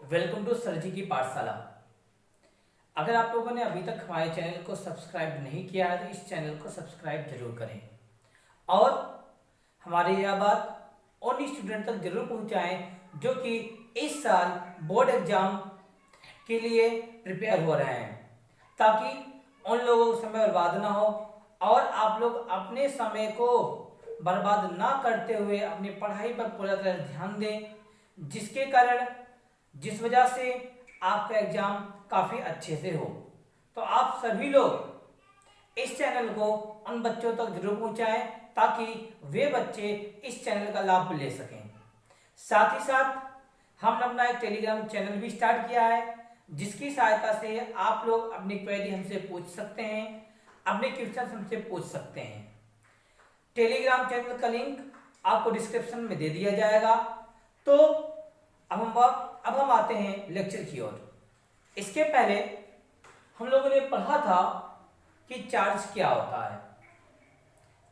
Welcome to sir जी की पाठशाला। अगर आप लोगों ने अभी तक हमारे चैनल को सब्सक्राइब नहीं किया है तो इस चैनल को सब्सक्राइब जरूर करें और हमारी यह बात उन स्टूडेंट तक जरूर पहुंचाएं जो कि इस साल बोर्ड एग्जाम के लिए प्रिपेयर हो रहे हैं, ताकि उन लोगों का समय बर्बाद ना हो और आप लोग अपने समय को बर्बाद ना करते हुए अपनी पढ़ाई पर पूरा तरह ध्यान दें, जिसके कारण जिस वजह से आपका एग्जाम काफ़ी अच्छे से हो। तो आप सभी लोग इस चैनल को उन बच्चों तक जरूर पहुंचाएं ताकि वे बच्चे इस चैनल का लाभ ले सकें। साथ ही साथ हमने अपना एक टेलीग्राम चैनल भी स्टार्ट किया है, जिसकी सहायता से आप लोग अपनी क्वेरी हमसे पूछ सकते हैं, अपने क्वेश्चन हमसे पूछ सकते हैं। टेलीग्राम चैनल का लिंक आपको डिस्क्रिप्शन में दे दिया जाएगा। तो अब हम आते हैं लेक्चर की ओर। इसके पहले हम लोगों ने पढ़ा था कि चार्ज क्या होता है।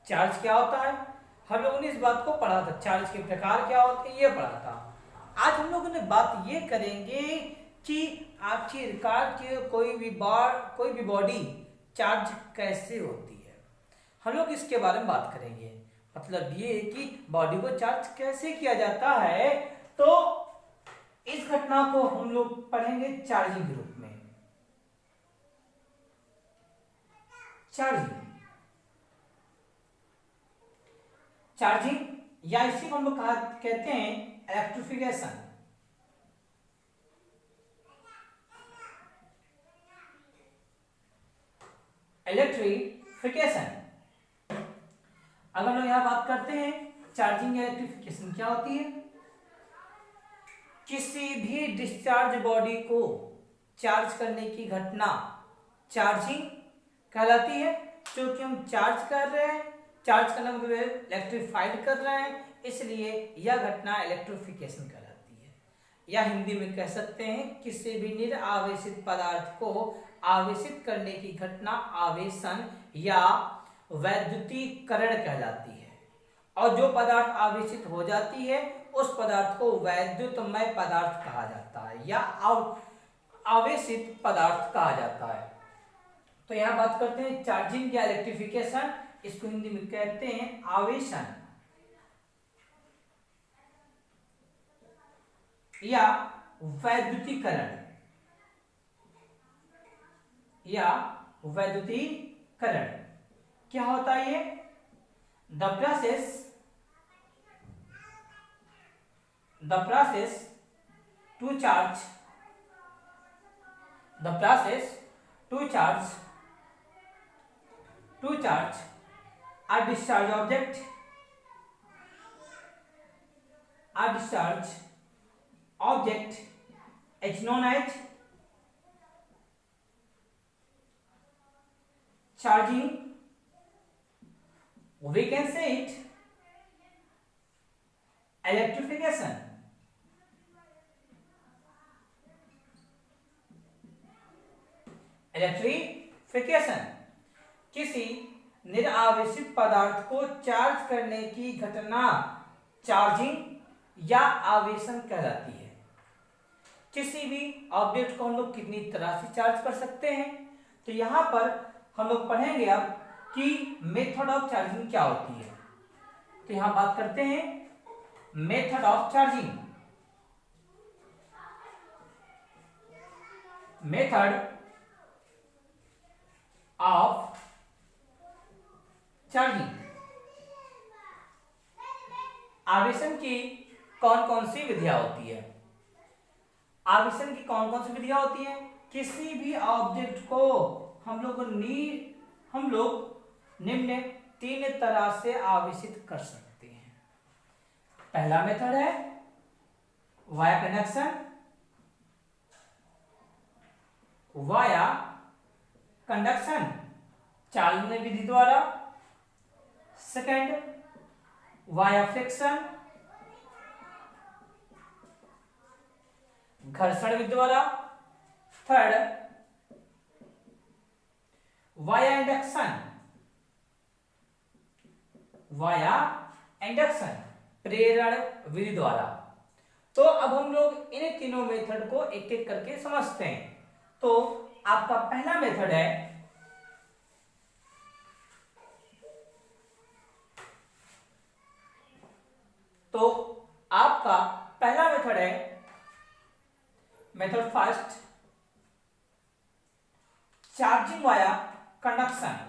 चार्ज क्या होता है, हम लोगों ने इस बात को पढ़ा था। चार्ज के प्रकार क्या होते हैं ये पढ़ा था। आज हम लोगों ने बात ये करेंगे कि आपकी कार की कोई भी बॉडी चार्ज कैसे होती है। हम लोग इसके बारे में बात करेंगे। मतलब ये कि बॉडी को चार्ज कैसे किया जाता है। तो इस घटना को हम लोग पढ़ेंगे चार्जिंग के रूप में। चार्जिंग या इसी को हम लोग कहते हैं इलेक्ट्रिफिकेशन। अगर हम लोग यहां बात करते हैं चार्जिंग या इलेक्ट्रिफिकेशन क्या होती है। किसी भी डिस्चार्ज बॉडी को चार्ज करने की घटना चार्जिंग कहलाती है। क्योंकि हम चार्ज कर रहे हैं, चार्ज करने का मतलब इलेक्ट्रीफाइड कर रहे हैं, इसलिए यह घटना इलेक्ट्रिफिकेशन कहलाती है। या हिंदी में कह सकते हैं किसी भी निरावेशित पदार्थ को आवेशित करने की घटना आवेशन या वैद्युतीकरण कहलाती है। और जो पदार्थ आवेशित हो जाती है उस पदार्थ को वैद्युतमय पदार्थ कहा जाता है या आवेशित पदार्थ कहा जाता है। तो यहां बात करते हैं चार्जिंग या इलेक्ट्रिफिकेशन। इसको हिंदी में कहते हैं आवेशन या वैद्युतीकरण क्या होता है ये? The process to charge a discharge object is known as charging. We can say it electrification. किसी निरावेशित पदार्थ को चार्ज करने की घटना चार्जिंग या आवेशन कहलाती है। किसी भी ऑब्जेक्ट को हम लोग कितनी तरह से चार्ज कर सकते हैं, तो यहां पर हम लोग पढ़ेंगे अब कि मेथड ऑफ चार्जिंग क्या होती है। तो यहां बात करते हैं method of charging. Method of charging. आवेशन की कौन कौन सी विधियां होती है। आवेशन की कौन कौन सी विधियां होती है। किसी भी ऑब्जेक्ट को हम लोग निम्न 3 तरह से आवेशित कर सकते हैं। पहला मेथड है वाया कंडक्शन चालनीय विधि द्वारा। सेकंड वाया फ्रिक्शन घर्षण विधि द्वारा। थर्ड वाया इंडक्शन प्रेरण विधि द्वारा। तो अब हम लोग इन तीनों मेथड को एक एक करके समझते हैं। तो आपका पहला मेथड है method first, charging via conduction.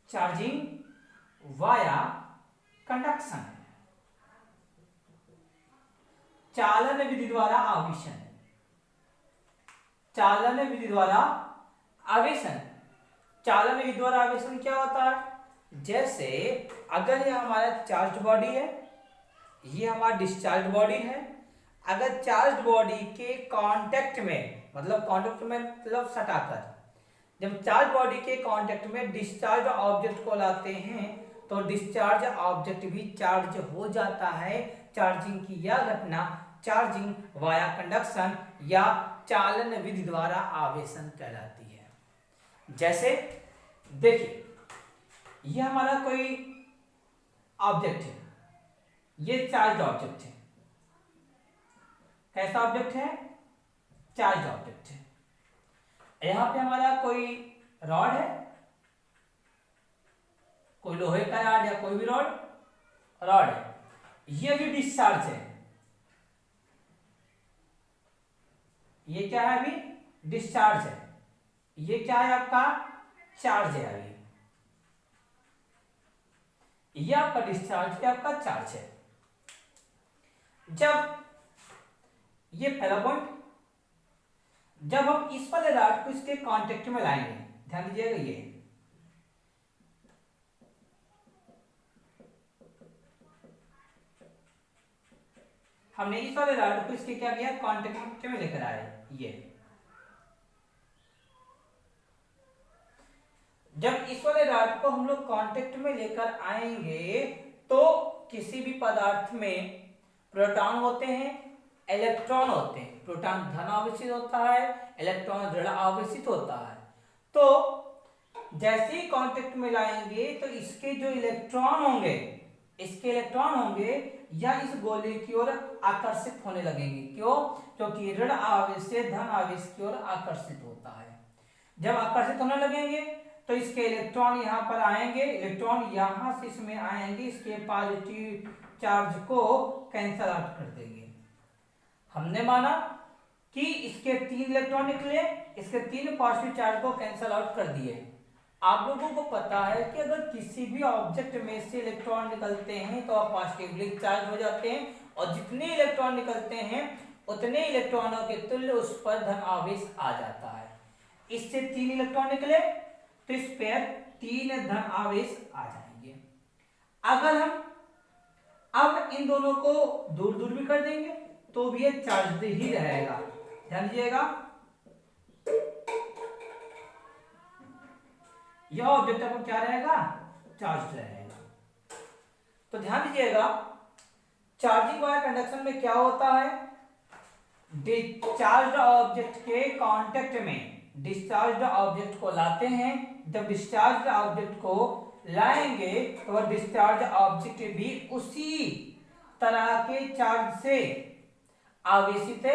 Charging via conduction, चालन विधि द्वारा आवेशन। चालन विधि द्वारा आवेशन, चालन विधि द्वारा आवेशन क्या होता है? जैसे अगर ये हमारा चार्ज बॉडी है, ये हमारा डिस्चार्ज बॉडी है, अगर चार्ज बॉडी के कांटेक्ट में, मतलब कांटेक्ट में मतलब सटाकर, जब चार्ज बॉडी के कांटेक्ट में डिस्चार्ज ऑब्जेक्ट को लाते हैं तो डिस्चार्ज ऑब्जेक्ट भी चार्ज हो जाता है। चार्जिंग की यह घटना चार्जिंग वाया कंडक्शन या चालन विधि द्वारा आवेशन कहलाती है। जैसे देखिए, यह हमारा कोई ऑब्जेक्ट है, ये चार्ज ऑब्जेक्ट है। कैसा ऑब्जेक्ट है? चार्ज ऑब्जेक्ट है। यहां पे हमारा कोई रॉड है, कोई लोहे का रॉड या कोई भी रॉड है, ये भी डिस्चार्ज है। ये क्या है? अभी डिस्चार्ज है। ये क्या है? आपका चार्ज है। अभी ये आपका डिस्चार्ज है, आपका चार्ज है। जब ये पहला पॉइंट, जब हम इस वाले रॉड को इसके कांटेक्ट में लाएंगे, ध्यान दीजिएगा, ये हमने इस वाले रॉड को इसके क्या किया? कांटेक्ट में लेकर आए। ये जब इस वाले रॉड को हम लोग कांटेक्ट में लेकर आएंगे तो किसी भी पदार्थ में प्रोटॉन होते हैं, इलेक्ट्रॉन होते हैं। प्रोटॉन धन आवेशित होता है, इलेक्ट्रॉन ऋण आवेशित होता है। तो जैसे ही कांटेक्ट में लाएंगे तो इसके जो इलेक्ट्रॉन होंगे या इस गोले की ओर आकर्षित होने लगेंगे। क्यों? क्योंकि ऋण आवेश से धन आवेश की ओर आकर्षित होता है। जब आकर्षित होने लगेंगे तो इसके इलेक्ट्रॉन यहाँ पर आएंगे, इलेक्ट्रॉन यहां से इसमें आएंगे, इसके पॉजिटिव चार्ज को कैंसल आउट कर देंगे। हमने माना कि इसके 3 इलेक्ट्रॉन निकले, इसके 3 पॉजिटिव चार्ज को कैंसल आउट कर दिए। आप लोगों को पता है कि अगर किसी भी ऑब्जेक्ट में से इलेक्ट्रॉन निकलते हैं तो पॉजिटिवली चार्ज हो जाते हैं, और जितने इलेक्ट्रॉन निकलते हैं उतने इलेक्ट्रॉनों के तुल्य उस पर धन आवेश आ जाता है। इससे 3 इलेक्ट्रॉन निकले तो इस पर 3 धन आवेश आ जाएंगे। अगर हम अब इन दोनों को दूर दूर भी कर देंगे तो भी ये चार्ज ही रहेगा। ध्यान दीजिएगा, यह ऑब्जेक्ट आपको क्या रहेगा? चार्ज रहेगा। तो ध्यान दीजिएगा, चार्जिंग वाया कंडक्शन में क्या होता है? डिस्चार्ज ऑब्जेक्ट के कांटेक्ट में डिस्चार्ज ऑब्जेक्ट को लाते हैं। जब डिस्चार्ज ऑब्जेक्ट को लाएंगे तो वह डिस्चार्ज ऑब्जेक्ट भी उसी तरह के चार्ज से आवेशित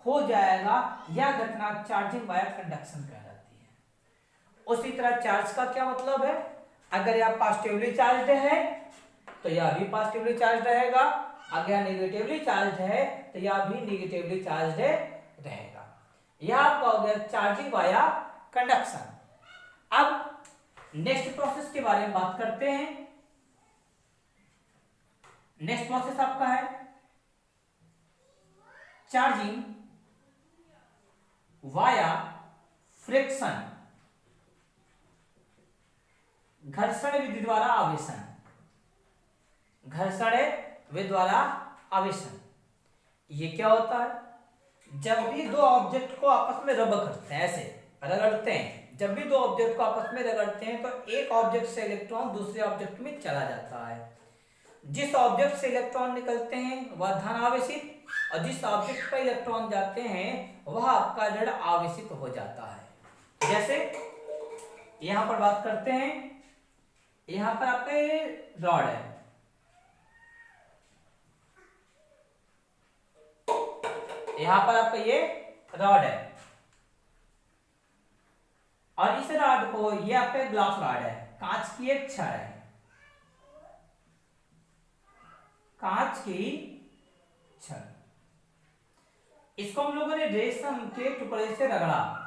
हो जाएगा। यह घटना चार्जिंग वाया कंडक्शन कहलाती है। उसी तरह चार्ज का क्या मतलब है? अगर यह पॉजिटिवली चार्ज है तो यह भी पॉजिटिवली चार्ज रहेगा, अगर यह नेगेटिवली चार्ज है तो यह भी नेगेटिवली चार्ज रहेगा। यह आपका हो गया चार्जिंग वाया कंडक्शन। अब नेक्स्ट प्रोसेस के बारे में बात करते हैं। नेक्स्ट प्रोसेस आपका है चार्जिंग वाया फ्रिक्शन, घर्षण विधि द्वारा आवेशन। घर्षण विधि द्वारा आवेशन ये क्या होता है? जब भी दो ऑब्जेक्ट को आपस में रब करते हैं, ऐसे रगड़ते हैं, जब भी दो ऑब्जेक्ट को आपस में रगड़ते हैं तो एक ऑब्जेक्ट से इलेक्ट्रॉन दूसरे ऑब्जेक्ट में चला जाता है। जिस ऑब्जेक्ट से इलेक्ट्रॉन निकलते हैं वह धन आवेशित, और जिस ऑब्जेक्ट पर इलेक्ट्रॉन जाते हैं वह आपका ऋण आवेशित हो जाता है। जैसे यहां पर बात करते हैं, यहां पर आपका ये रॉड है, यहां पर आपका ये रॉड है, और इस रॉड को, ये आपका ग्लास रॉड है, कांच की एक छड़ है, कांच की छड़। इसको हम लोगों ने रेशम के टुकड़े से रगड़ा।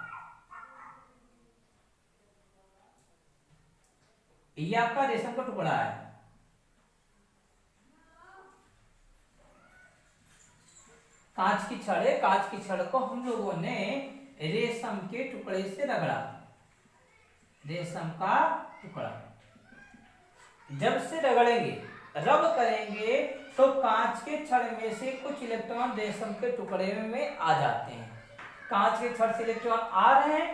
ये आपका रेशम का टुकड़ा है, कांच की छड़ है, कांच की छड़ को हम लोगों ने रेशम के टुकड़े से रगड़ा, रेशम का टुकड़ा। जब से रगड़ेंगे, रब करेंगे, तो कांच के छड़ में से कुछ इलेक्ट्रॉन रेशम के टुकड़े में आ जाते हैं। कांच के छड़ से इलेक्ट्रॉन आ रहे हैं,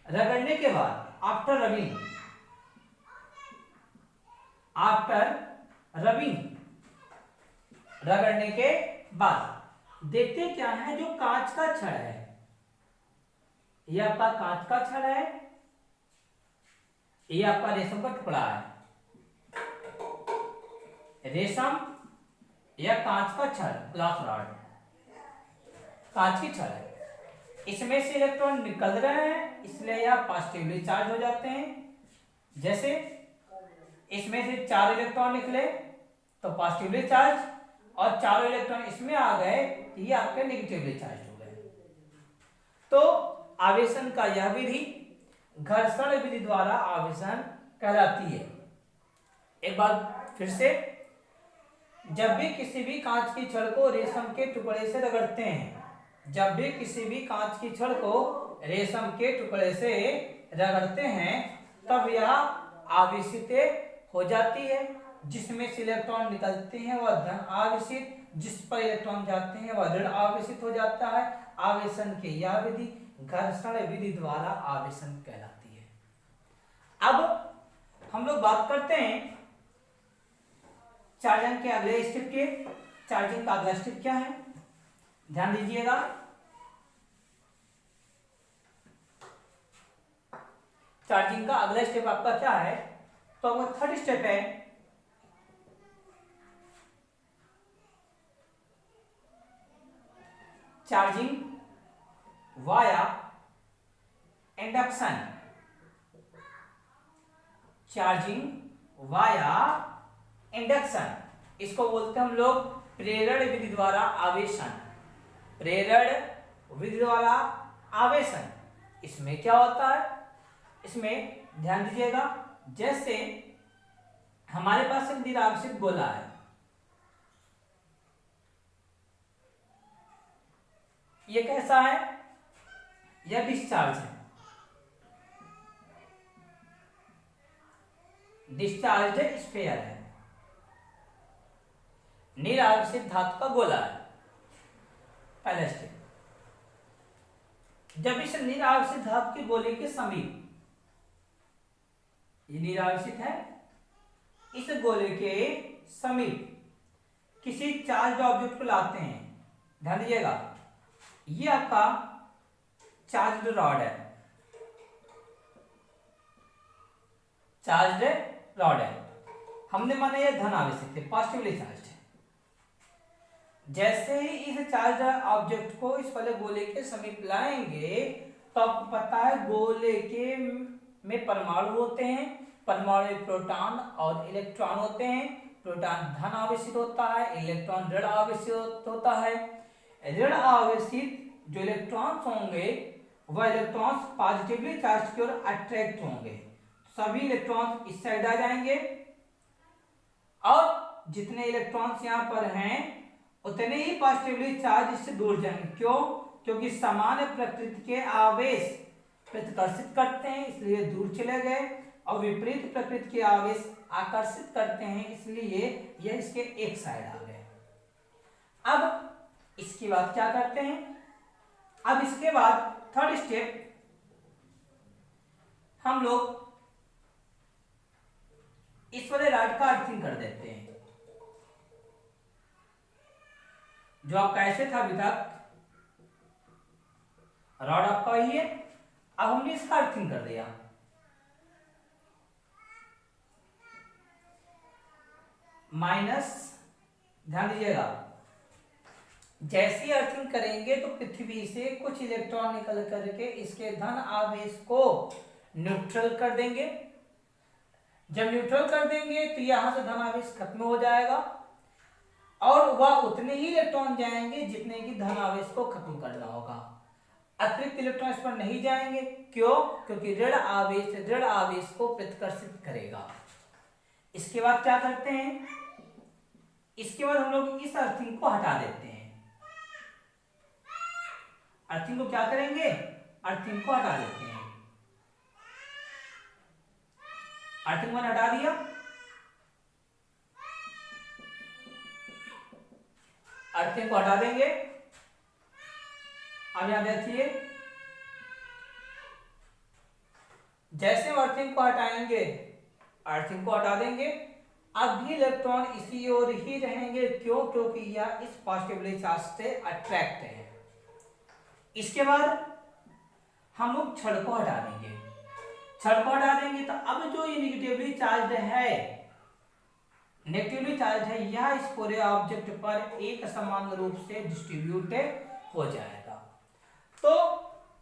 रगड़ने के बाद, आफ्टर रबिंग, आफ्टर रबिंग, रगड़ने के बाद देखते क्या है, जो कांच का छड़ है, ये आपका कांच का छड़ है, ये आपका रेशम का टुकड़ा है, रेशम या कांच का छड़, ग्लास रॉड, कांच की छड़ है, इसमें से इलेक्ट्रॉन निकल रहे हैं, इसलिए यह पॉजिटिवली चार्ज हो जाते हैं। जैसे इसमें से 4 इलेक्ट्रॉन निकले तो पॉजिटिवली चार्ज, और चारों इलेक्ट्रॉन इसमें आ गए तो ये आपके नेगेटिवली चार्ज हो गए। तो आवेशन का यह विधि घर्षण विधि द्वारा आवेशन कहलाती है। एक बार फिर से, जब भी किसी भी कांच की छड़ को रेशम के टुकड़े से रगड़ते हैं, जब भी किसी भी कांच की छड़ को रेशम के टुकड़े से रगड़ते हैं, तब यह आवेशित हो जाती है। जिसमें से इलेक्ट्रॉन निकलते हैं वह धन आवेशित, जिस पर इलेक्ट्रॉन जाते हैं वह ऋण आवेशित हो जाता है। आवेशन की यह विधि घर्षण विधि द्वारा आवेशन कहलाती है। अब हम लोग बात करते हैं चार्जिंग के अगले स्टेप के। चार्जिंग का अगला स्टेप क्या है, ध्यान दीजिएगा। चार्जिंग का अगला स्टेप आपका क्या है, तो वो थर्ड स्टेप है charging via induction. Charging via induction, इसको बोलते हैं हम लोग प्रेरण विधि द्वारा आवेशन। प्रेरण विधि द्वारा आवेशन, इसमें क्या होता है, इसमें ध्यान दीजिएगा। जैसे हमारे पास एक निरावेशित गोला है, ये कैसा है, यह डिस्चार्ज है, डिस्चार्ज स्फीयर है, निरावेशित धातु का गोला है। पहला स्टेप, जब इस निरावेशित धातु के गोले के समीप, ये निरावेशित है, इस गोले के समीप किसी चार्ज ऑब्जेक्ट को लाते हैं, ध्यान दीजिएगा, ये आपका चार्ज्ड रॉड है, चार्ज्ड रॉड है, हमने माना यह धन आवेशित है, पॉजिटिवली चार्ज है। जैसे ही इस चार्ज ऑब्जेक्ट को इस वाले गोले के समीप लाएंगे, तो आपको पता है गोले के में परमाणु होते हैं, परमाणु में प्रोटॉन और इलेक्ट्रॉन होते हैं। प्रोटॉन धन आवेशित होता है, इलेक्ट्रॉन ऋण आवेशित होता है। ऋण आवेशित जो इलेक्ट्रॉन्स होंगे वह इलेक्ट्रॉन्स पॉजिटिवली चार्ज की ओर अट्रैक्ट होंगे, सभी इलेक्ट्रॉन्स इस साइड आ जाएंगे, और जितने इलेक्ट्रॉन्स यहाँ पर हैं उतने ही पॉजिटिवली चार्ज इससे दूर जाएंगे। क्यों? क्योंकि समान प्रकृति के आवेश प्रतिकर्षित करते हैं, इसलिए दूर चले गए, और विपरीत प्रकृति के आवेश आकर्षित करते हैं, इसलिए यह इसके एक साइड आ गए। अब इसके बाद क्या करते हैं, अब इसके बाद थर्ड स्टेप, हम लोग इस वाले रॉड का अर्थिंग कर देते हैं। जो आपका ऐसे था अभी तक, रॉड आपका ही है, अब हमने इसका अर्थिंग कर दिया। माइनस, ध्यान दीजिएगा, जैसी अर्थिंग करेंगे तो पृथ्वी से कुछ इलेक्ट्रॉन निकल करके इसके धन आवेश को न्यूट्रल कर देंगे। जब न्यूट्रल कर देंगे तो यहां से धन आवेश खत्म हो जाएगा और वह उतने ही इलेक्ट्रॉन जाएंगे जितने की धन आवेश को खत्म करना होगा। अतिरिक्त इलेक्ट्रॉन इस पर नहीं जाएंगे। क्यों? क्योंकि ऋण आवेश को प्रतिकर्षित करेगा। इसके बाद क्या करते हैं, इसके बाद हम लोग इस अर्थिंग को हटा देते हैं। अर्थिंग को क्या करेंगे, अर्थिंग को हटा देते हैं। अर्थिंग को हटा दिया, अर्थिंग को हटा देंगे। अब यहां देखिए, जैसे हम अर्थिंग को हटाएंगे, अर्थिंग को हटा देंगे, अब भी इलेक्ट्रॉन इसी ओर ही रहेंगे। क्यों? क्योंकि यह इस पॉजिटिवली चार्ज से अट्रैक्ट है। इसके बाद हम लोग छड़ को हटा देंगे। छड़ को हटा देंगे तो अब जो ये नेगेटिवली चार्ज है, नेगेटिवली चार्ज है, यह इस पूरे ऑब्जेक्ट पर एक समान रूप से डिस्ट्रीब्यूटेड हो जाएगा। तो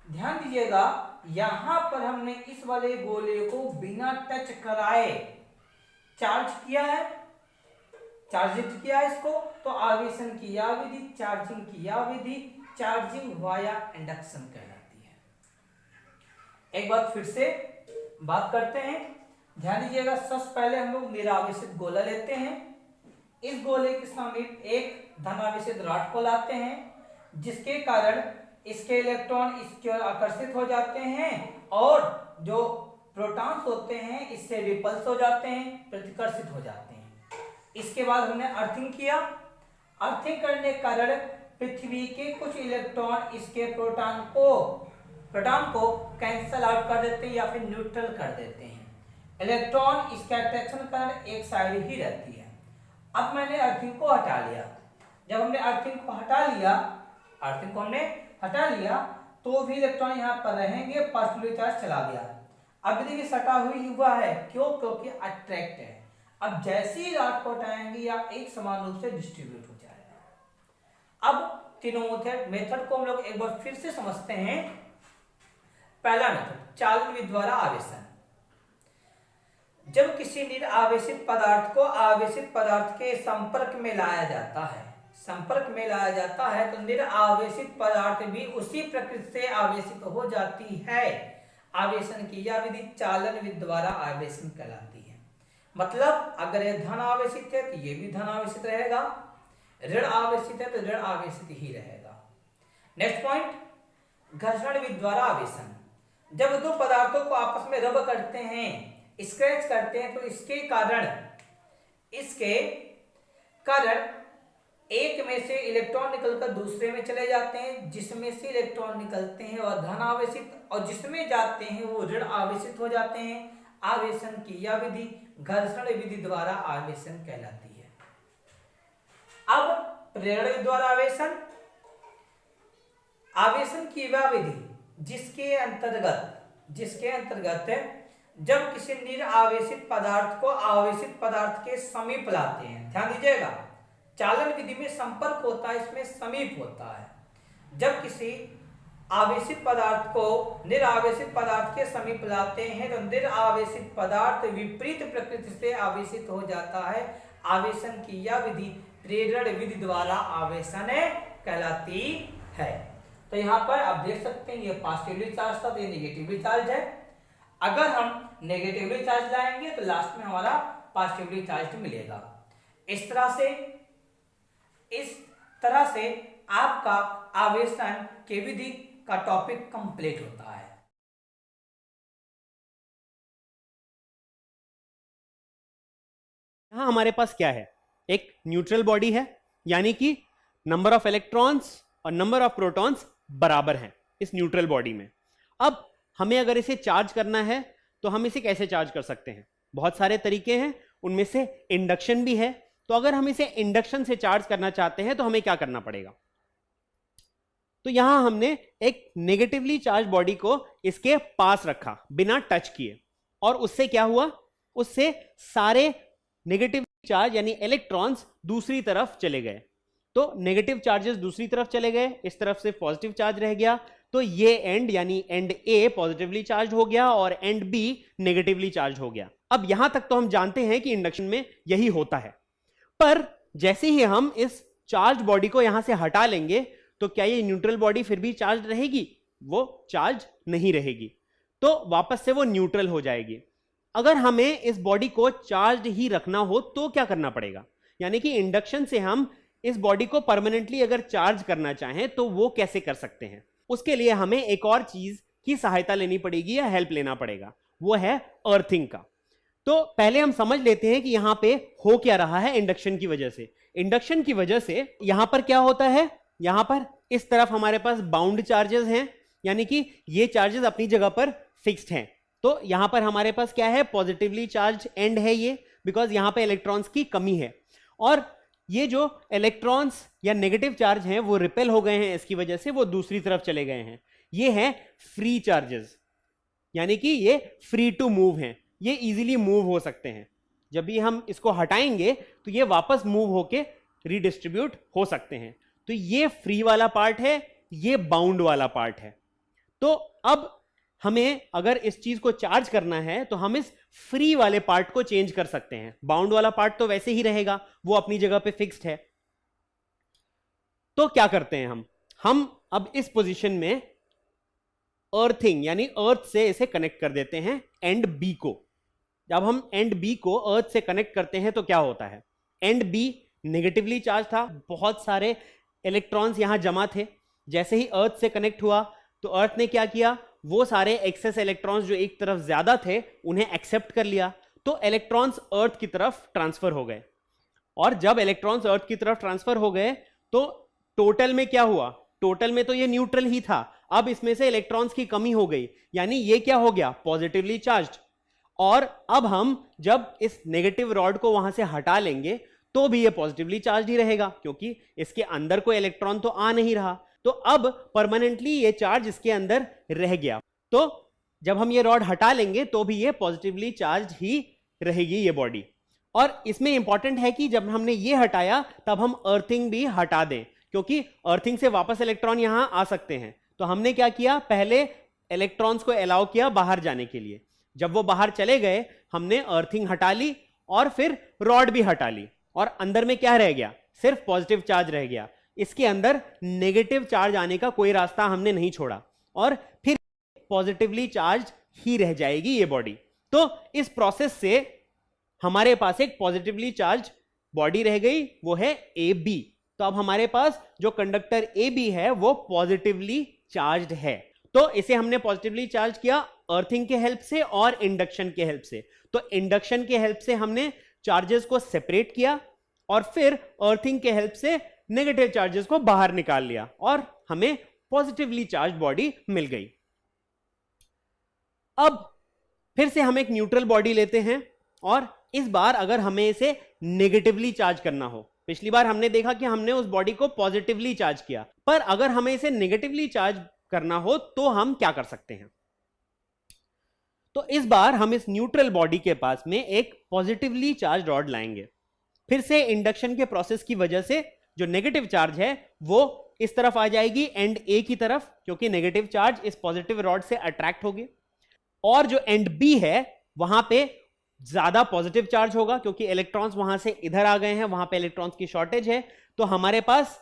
ध्यान दीजिएगा, यहां पर हमने इस वाले गोले को बिना टच कराए चार्ज किया है, चार्जित किया है इसको, तो आवेशन की यह विधि, चार्जिंग की यह विधि चार्जिंग वाया इंडक्शन कहलाती है। एक बार फिर से बात करते हैं, ध्यान दीजिएगा। सबसे पहले हम लोग निरावेशित गोला लेते हैं। इस गोले के समीप एक धनावेशित रॉड को लाते हैं, जिसके कारण इसके इलेक्ट्रॉन इसकी ओर आकर्षित हो जाते हैं और जो प्रोटॉन्स होते हैं इससे रिपल्स हो जाते हैं, प्रतिकर्षित हो जाते हैं। इसके बाद हमने अर्थिंग किया। अर्थिंग करने के कारण पृथ्वी के कुछ इलेक्ट्रॉन इसके प्रोटॉन को कैंसल आउट कर देते हैं या फिर न्यूट्रल कर देते हैं। इलेक्ट्रॉन इसके अट्रैक्शन कारण एक साइड ही रहती है। अब मैंने अर्थिंग को हटा लिया। जब हमने अर्थिंग को हटा लिया तो भी इलेक्ट्रॉन यहाँ पर रहेंगे, पॉजिटिव चार्ज चला गया। अब देखिए सटा हुई हुआ है, क्यों? क्योंकि अट्रैक्ट है। अब जैसे ही रॉड को हटाएंगे या एक समान रूप से डिस्ट्रीब्यूट हो जाएगा। अब तीनों मेथड को हम लोग एक बार फिर से समझते हैं। पहला मेथड, चालन विधि द्वारा आवेशन। जब किसी निरावेशित पदार्थ को आवेशित पदार्थ के संपर्क में लाया जाता है तो निरावेशित पदार्थ भी उसी प्रकृति से आवेशित हो जाती है। आवेशन की यह विधि चालन विधि द्वारा आवेशन कहलाती है। मतलब अगर यह धन आवेशित है तो यह भी धन आवेशित रहेगा, ऋण आवेशित है तो ऋण आवेशित ही रहेगा। नेक्स्ट पॉइंट, घर्षण विधि द्वारा आवेशन। जब दो पदार्थों को आपस में रब करते हैं, स्क्रैच करते हैं, तो इसके कारण एक में से इलेक्ट्रॉन निकलकर दूसरे में चले जाते हैं, जिसमें से इलेक्ट्रॉन निकलते हैं और धन आवेशित और जिसमें जाते हैं वो ऋण आवेशित हो जाते हैं। आवेशन की यह विधि घर्षण विधि द्वारा आवेशन कहलाती है। अब प्रेरण द्वारा आवेशन की वह विधि जिसके अंतर्गत जब किसी निरावेशित पदार्थ को आवेशित पदार्थ के समीप लाते हैं। ध्यान दीजिएगा, चालन विधि में संपर्क होता है, इसमें समीप होता है। जब किसी आवेशित पदार्थ को निरावेशित पदार्थ के समीप लाते हैं तो निरावेशित पदार्थ विपरीत प्रकृति से आवेशित हो जाता है। आवेशन की यह विधि प्रेरण विधि द्वारा आवेशन कहलाती है। तो यहाँ पर आप देख सकते हैं ये पॉजिटिवली चार्ज था तो ये नेगेटिवली चार्ज है। अगर हम नेगेटिवली चार्ज लाएंगे तो लास्ट में हमारा पॉजिटिवली चार्ज मिलेगा। इस तरह से आपका आवेशन के विधि का टॉपिक कंप्लीट होता है। यहां हमारे पास क्या है, एक न्यूट्रल बॉडी है, यानी कि नंबर ऑफ इलेक्ट्रॉन्स और नंबर ऑफ प्रोटॉन्स बराबर हैं इस न्यूट्रल बॉडी में। अब हमें अगर इसे चार्ज करना है तो हम इसे कैसे चार्ज कर सकते हैं? बहुत सारे तरीके हैं, उनमें से इंडक्शन भी है। तो अगर हम इसे इंडक्शन से चार्ज करना चाहते हैं तो हमें क्या करना पड़ेगा? तो यहां हमने एक नेगेटिवली चार्ज बॉडी को इसके पास रखा बिना टच किए, और उससे क्या हुआ? उससे सारे नेगेटिव चार्ज यानी इलेक्ट्रॉन्स दूसरी तरफ चले गए, तो नेगेटिव चार्जेस दूसरी तरफ चले गए, इस तरफ से पॉजिटिव चार्ज रह गया, तो ये एंड यानी एंड ए पॉजिटिवली चार्ज हो गया और एंड बी नेगेटिवली चार्ज हो गया। अब यहां तक तो हम जानते हैं कि इंडक्शन में यही होता है, पर जैसे ही हम इस चार्ज बॉडी को यहां से हटा लेंगे तो क्या ये न्यूट्रल बॉडी फिर भी चार्ज रहेगी? वो चार्ज नहीं रहेगी, तो वापस से वो न्यूट्रल हो जाएगी। अगर हमें इस बॉडी को चार्ज ही रखना हो तो क्या करना पड़ेगा? यानी कि इंडक्शन से हम इस बॉडी को परमानेंटली अगर चार्ज करना चाहें तो वो कैसे कर सकते हैं? उसके लिए हमें एक और चीज की सहायता लेनी पड़ेगी या हेल्प लेना पड़ेगा, वो है अर्थिंग का। तो पहले हम समझ लेते हैं कि यहां पे हो क्या रहा है इंडक्शन की वजह से। इंडक्शन की वजह से यहां पर क्या होता है, यहां पर इस तरफ हमारे पास बाउंड चार्जेस हैं, यानी कि ये चार्जेस अपनी जगह पर फिक्स्ड हैं। तो यहां पर हमारे पास क्या है, पॉजिटिवली चार्ज एंड है ये, बिकॉज यहां पे इलेक्ट्रॉन्स की कमी है, और ये जो इलेक्ट्रॉन्स या नेगेटिव चार्ज हैं वो रिपेल हो गए हैं, इसकी वजह से वो दूसरी तरफ चले गए हैं। ये हैं फ्री चार्जेस, यानी कि ये फ्री टू मूव हैं, ये इजीली मूव हो सकते हैं। जब भी हम इसको हटाएंगे तो ये वापस मूव होके रीडिस्ट्रीब्यूट हो सकते हैं। तो ये फ्री वाला पार्ट है, ये बाउंड वाला पार्ट है। तो अब हमें अगर इस चीज को चार्ज करना है तो हम इस फ्री वाले पार्ट को चेंज कर सकते हैं। बाउंड वाला पार्ट तो वैसे ही रहेगा, वो अपनी जगह पे फिक्स्ड है। तो क्या करते हैं हम अब इस पोजीशन में अर्थिंग यानी अर्थ से इसे कनेक्ट कर देते हैं एंड बी को। जब हम एंड बी को अर्थ से कनेक्ट करते हैं तो क्या होता है, एंड बी नेगेटिवली चार्ज था, बहुत सारे इलेक्ट्रॉन्स यहां जमा थे। जैसे ही अर्थ से कनेक्ट हुआ तो अर्थ ने क्या किया, वो सारे एक्सेस इलेक्ट्रॉन्स जो एक तरफ ज्यादा थे उन्हें एक्सेप्ट कर लिया, तो इलेक्ट्रॉन्स अर्थ की तरफ ट्रांसफर हो गए। और जब इलेक्ट्रॉन्स अर्थ की तरफ ट्रांसफर हो गए तो टोटल में क्या हुआ, टोटल में तो ये न्यूट्रल ही था, अब इसमें से इलेक्ट्रॉन्स की कमी हो गई, यानी ये क्या हो गया, पॉजिटिवली चार्ज्ड। और अब हम जब इस नेगेटिव रॉड को वहां से हटा लेंगे तो भी ये पॉजिटिवली चार्ज ही रहेगा, क्योंकि इसके अंदर कोई इलेक्ट्रॉन तो आ नहीं रहा, तो अब परमानेंटली ये चार्ज इसके अंदर रह गया। तो जब हम ये रॉड हटा लेंगे तो भी ये पॉजिटिवली चार्ज ही रहेगी ये बॉडी। और इसमें इंपॉर्टेंट है कि जब हमने ये हटाया तब हम अर्थिंग भी हटा दें, क्योंकि अर्थिंग से वापस इलेक्ट्रॉन यहां आ सकते हैं। तो हमने क्या किया, पहले इलेक्ट्रॉन्स को अलाउ किया बाहर जाने के लिए, जब वो बाहर चले गए हमने अर्थिंग हटा ली और फिर रॉड भी हटा ली, और अंदर में क्या रह गया, सिर्फ पॉजिटिव चार्ज रह गया। इसके अंदर नेगेटिव चार्ज आने का कोई रास्ता हमने नहीं छोड़ा, और फिर पॉजिटिवली चार्ज ही रह जाएगी ये बॉडी। तो इस प्रोसेस से हमारे पास एक पॉजिटिवली चार्ज बॉडी रह गई, वो है ए बी। तो अब हमारे पास जो कंडक्टर ए बी है वो पॉजिटिवली चार्ज्ड है। तो इसे हमने पॉजिटिवली चार्ज किया अर्थिंग के हेल्प से और इंडक्शन के हेल्प से। तो इंडक्शन के हेल्प से हमने चार्जेस को सेपरेट किया और फिर अर्थिंग के हेल्प से नेगेटिव चार्जेस को बाहर निकाल लिया और हमें पॉजिटिवली चार्ज बॉडी मिल गई। अब फिर से हम एक न्यूट्रल बॉडी लेते हैं और इस बार अगर हमें इसे नेगेटिवली चार्ज करना हो, पिछली बार हमने देखा कि हमने उस बॉडी को पॉजिटिवली चार्ज किया, पर अगर हमें इसे नेगेटिवली चार्ज करना हो तो हम क्या कर सकते हैं। तो इस बार हम इस न्यूट्रल बॉडी के पास में एक पॉजिटिवली चार्ज रॉड लाएंगे। फिर से इंडक्शन के प्रोसेस की वजह से जो नेगेटिव चार्ज है वो इस तरफ आ जाएगी एंड ए की तरफ, क्योंकि नेगेटिव चार्ज इस पॉजिटिव रॉड से अट्रैक्ट होगी, और जो एंड बी है वहां पे ज्यादा पॉजिटिव चार्ज होगा क्योंकि इलेक्ट्रॉन्स वहां से इधर आ गए हैं, वहां पे इलेक्ट्रॉन्स की शॉर्टेज है। तो हमारे पास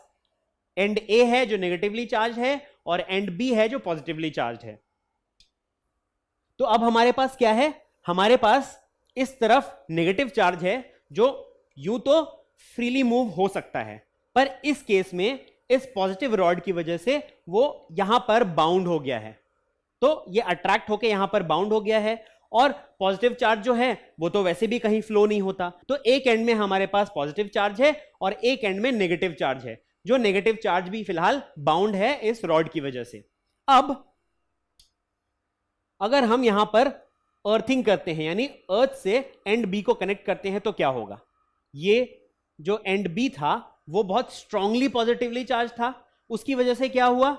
एंड ए है जो नेगेटिवली चार्ज है और एंड बी है जो पॉजिटिवली चार्ज है। तो अब हमारे पास क्या है, हमारे पास इस तरफ नेगेटिव चार्ज है जो यूं तो फ्रीली मूव हो सकता है, पर इस केस में इस पॉजिटिव रॉड की वजह से वो यहां पर बाउंड हो गया है। तो ये अट्रैक्ट होके यहां पर बाउंड हो गया है और पॉजिटिव चार्ज जो है वो तो वैसे भी कहीं फ्लो नहीं होता। तो एक एंड में हमारे पास पॉजिटिव चार्ज है और एक एंड में नेगेटिव चार्ज है, जो नेगेटिव चार्ज भी फिलहाल बाउंड है इस रॉड की वजह से। अब अगर हम यहां पर अर्थिंग करते हैं यानी अर्थ से एंड बी को कनेक्ट करते हैं तो क्या होगा, ये जो एंड बी था वो बहुत स्ट्रांगली पॉजिटिवली चार्ज था, उसकी वजह से क्या हुआ,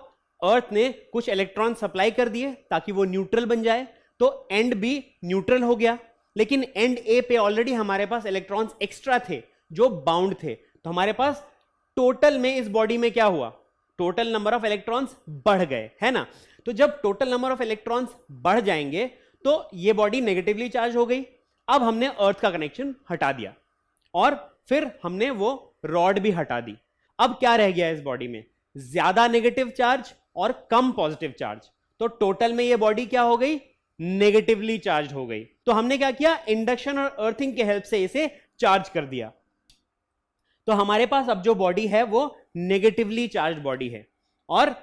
अर्थ ने कुछ इलेक्ट्रॉन सप्लाई कर दिए ताकि वो न्यूट्रल बन जाए, तो एंड बी न्यूट्रल हो गया। लेकिन एंड ए पे ऑलरेडी हमारे पास इलेक्ट्रॉन्स एक्स्ट्रा थे जो बाउंड थे, तो हमारे पास टोटल में इस बॉडी में क्या हुआ, टोटल नंबर ऑफ इलेक्ट्रॉन्स बढ़ गए, है ना। तो जब टोटल नंबर ऑफ इलेक्ट्रॉन्स बढ़ जाएंगे तो ये बॉडी नेगेटिवली चार्ज हो गई। अब हमने अर्थ का कनेक्शन हटा दिया और फिर हमने वो रॉड भी हटा दी। अब क्या रह गया इस बॉडी में, ज्यादा नेगेटिव चार्ज और कम पॉजिटिव चार्ज। तो टोटल में ये बॉडी क्या हो गई, नेगेटिवली चार्ज हो गई। तो हमने क्या किया, इंडक्शन और अर्थिंग के हेल्प से इसे चार्ज कर दिया। तो हमारे पास अब जो बॉडी है वो नेगेटिवली चार्ज बॉडी है। और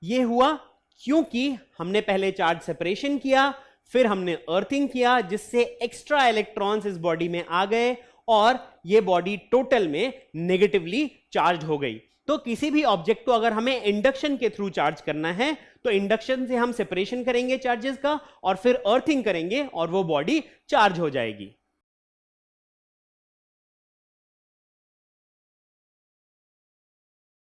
ये हुआ क्योंकि हमने पहले चार्ज सेपरेशन किया, फिर हमने अर्थिंग किया, जिससे एक्स्ट्रा इलेक्ट्रॉन्स इस बॉडी में आ गए और ये बॉडी टोटल में नेगेटिवली चार्ज हो गई। तो किसी भी ऑब्जेक्ट को अगर हमें इंडक्शन के थ्रू चार्ज करना है तो इंडक्शन से हम सेपरेशन करेंगे चार्जेस का और फिर अर्थिंग करेंगे और वो बॉडी चार्ज हो जाएगी।